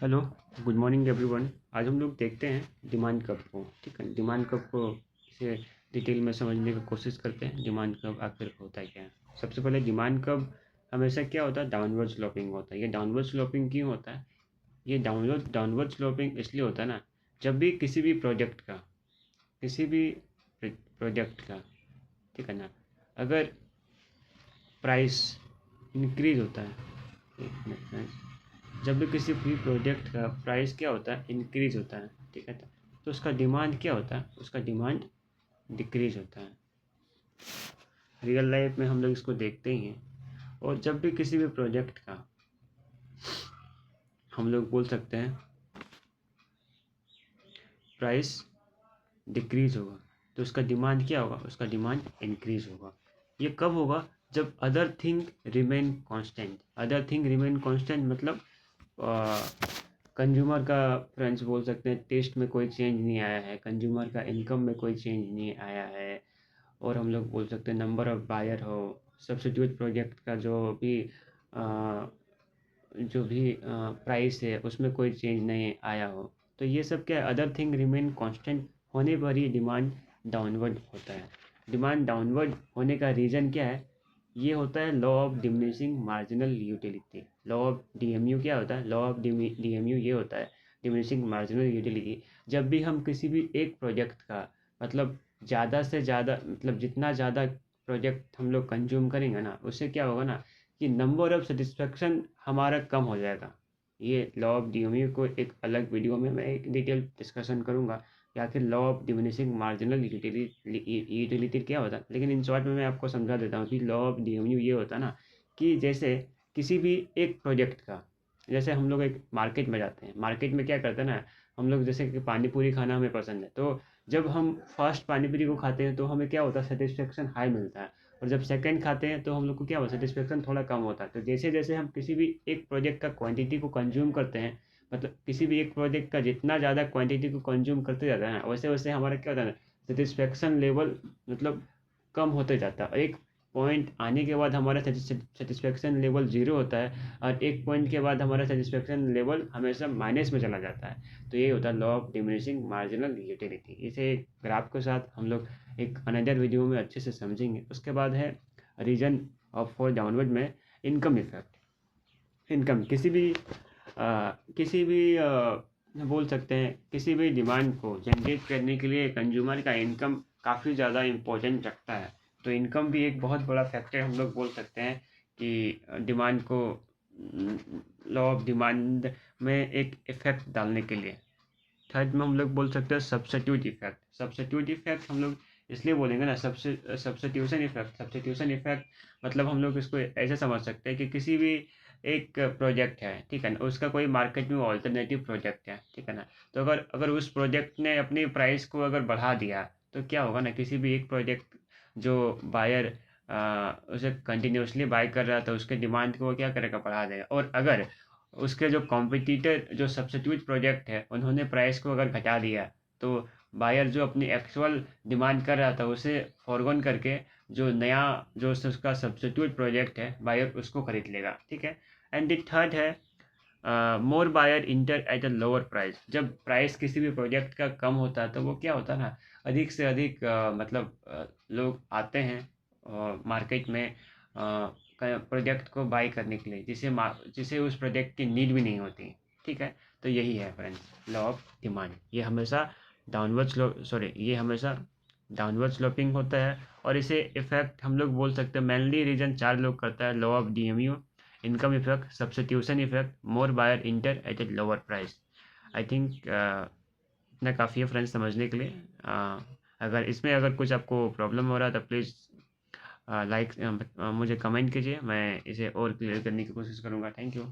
Hello, good morning everyone. आज हम लोग देखते हैं डिमांड कर्व को। ठीक है, डिमांड कर्व को इसे डिटेल में समझने की कोशिश करते हैं। डिमांड कर्व आखिर होता है क्या है। सबसे पहले डिमांड कर्व हमेशा क्या होता है, डाउनवर्ड स्लोपिंग होता है। ये डाउनवर्ड स्लोपिंग क्यों होता है? ये डाउनवर्ड स्लोपिंग इसलिए होता है ना, जब भी किसी भी प्रोजेक्ट का, ठीक है ना, अगर प्राइस इंक्रीज होता है, एक मिनट फ्रेंड्स, जब भी किसी भी प्रोजेक्ट का प्राइस क्या होता है, इंक्रीज होता है, ठीक है, तो उसका डिमांड क्या होता है, उसका डिमांड डिक्रीज होता है। रियल लाइफ में हम लोग इसको देखते ही हैं। और जब भी किसी भी प्रोजेक्ट का हम लोग बोल सकते हैं प्राइस डिक्रीज होगा, तो उसका डिमांड क्या होगा, उसका डिमांड इंक्रीज होगा। ये कब होगा? जब other thing remain constant. Other thing remain constant मतलब कंज्यूमर का, फ्रेंड्स बोल सकते हैं, टेस्ट में कोई चेंज नहीं आया है, कंज्यूमर का इनकम में कोई चेंज नहीं आया है। और हम लोग बोल सकते हैं नंबर ऑफ बायर हो, सब्सिट्यूट प्रोजेक्ट का जो भी प्राइस है उसमें कोई चेंज नहीं आया हो, तो ये सब क्या है, अदर थिंग रिमेन कांस्टेंट होने पर ही डिमांड डाउनवर्ड होता है। डिमांड डाउनवर्ड होने का रीज़न क्या है? ये होता है law of diminishing marginal utility. Law of DMU क्या होता है? लॉ ऑफ डीएमयू ये होता है, डिमिनिशिंग मार्जिनल यूटिलिटी। जब भी हम किसी भी एक प्रोजेक्ट का मतलब ज़्यादा से ज़्यादा, मतलब जितना ज़्यादा प्रोजेक्ट हम लोग कंज्यूम करेंगे ना, उससे क्या होगा ना कि नंबर ऑफ सेटिस्फेक्शन हमारा कम हो जाएगा। ये लॉ ऑफ डीएमयू को एक अलग वीडियो में मैं एक डिटेल डिस्कशन करूँगा कि आखिर law of diminishing marginal utility क्या होता है। लेकिन इन शॉर्ट में मैं आपको समझा देता हूँ कि लॉ ऑफ डीएमयू ये होता है ना कि जैसे किसी भी एक प्रोजेक्ट का, जैसे हम लोग एक मार्केट में जाते हैं, मार्केट में क्या करते हैं ना, हम लोग जैसे कि पानी पूरी खाना हमें पसंद है, तो जब हम फर्स्ट पानी पूरी को खाते हैं तो हमें क्या होता है, सेटिस्फेक्शन हाई मिलता है। और जब सेकंड खाते हैं तो हम लोग को क्या होता है, सेटिस्फेक्शन थोड़ा कम होता है। तो जैसे जैसे हम किसी भी एक प्रोजेक्ट का क्वांटिटी को कंज्यूम करते हैं, मतलब किसी भी एक प्रोजेक्ट का जितना ज़्यादा क्वांटिटी को कंज्यूम करते जाता है ना, वैसे वैसे हमारा क्या होता है ना, सेटिस्फेक्शन लेवल मतलब कम होते जाता है। और एक पॉइंट आने के बाद हमारा सेटिस्फेक्शन लेवल ज़ीरो होता है, और एक पॉइंट के बाद हमारा सेटिस्फेक्शन लेवल हमेशा माइनस में चला जाता है। तो ये होता है law of diminishing marginal utility. इसे एक ग्राफ के साथ हम लोग एक अनदर वीडियो में अच्छे से समझेंगे। उसके बाद है रीजन ऑफ फॉर डाउनवर्ड में इनकम इफेक्ट। इनकम किसी भी बोल सकते हैं किसी भी डिमांड को जनरेट करने के लिए कंज्यूमर का इनकम काफ़ी ज़्यादा इम्पोर्टेंट रखता है। तो इनकम भी एक बहुत बड़ा फैक्टर हम लोग बोल सकते हैं कि डिमांड को, लॉ ऑफ डिमांड में एक इफेक्ट डालने के लिए। थर्ड में हम लोग बोल सकते हैं सब्स्टिट्यूट इफेक्ट। सब्स्टिट्यूट इफेक्ट हम लोग इसलिए बोलेंगे ना, सब्स्टिट्यूशन इफेक्ट मतलब हम लोग इसको ऐसे समझ सकते हैं कि किसी भी एक प्रोजेक्ट है, ठीक है ना, उसका कोई मार्केट में ऑल्टरनेटिव प्रोजेक्ट है, ठीक है ना, तो अगर अगर उस प्रोजेक्ट ने अपनी प्राइस को अगर बढ़ा दिया, तो क्या होगा ना, किसी भी एक प्रोजेक्ट जो बायर उसे कंटिन्यूसली बाय कर रहा था, उसके डिमांड को वो क्या करेगा, बढ़ा देगा। और अगर उसके जो कॉम्पिटिटर जो सब्स्टिट्यूट प्रोजेक्ट है उन्होंने प्राइस को अगर घटा दिया, तो बायर जो अपनी एक्चुअल डिमांड कर रहा था उसे फॉरगॉन करके जो नया जो उसका सब्स्टिट्यूट प्रोजेक्ट है, बायर उसको खरीद लेगा। ठीक है। एंड द थर्ड है more buyer enter at a lower price. जब प्राइस किसी भी प्रोजेक्ट का कम होता है तो वो क्या होता है ना, अधिक से अधिक लोग आते हैं मार्केट में प्रोजेक्ट को बाई करने के लिए, जिसे उस प्रोजेक्ट की नीड भी नहीं होती। ठीक है। तो यही है फ्रेंड्स लॉ ऑफ डिमांड। ये हमेशा डाउनवर्ड स्लोपिंग होता है। और इसे इफेक्ट हम लोग बोल सकते हैं मेनली रीजन चार लोग करता है: law of DMU, income effect, substitution effect, more buyer enter at a lower price. I think इतना काफ़ी है फ्रेंड्स समझने के लिए। अगर इसमें अगर कुछ आपको प्रॉब्लम हो रहा है तो प्लीज़ मुझे कमेंट कीजिए, मैं इसे और क्लियर करने की कोशिश करूँगा। Thank you.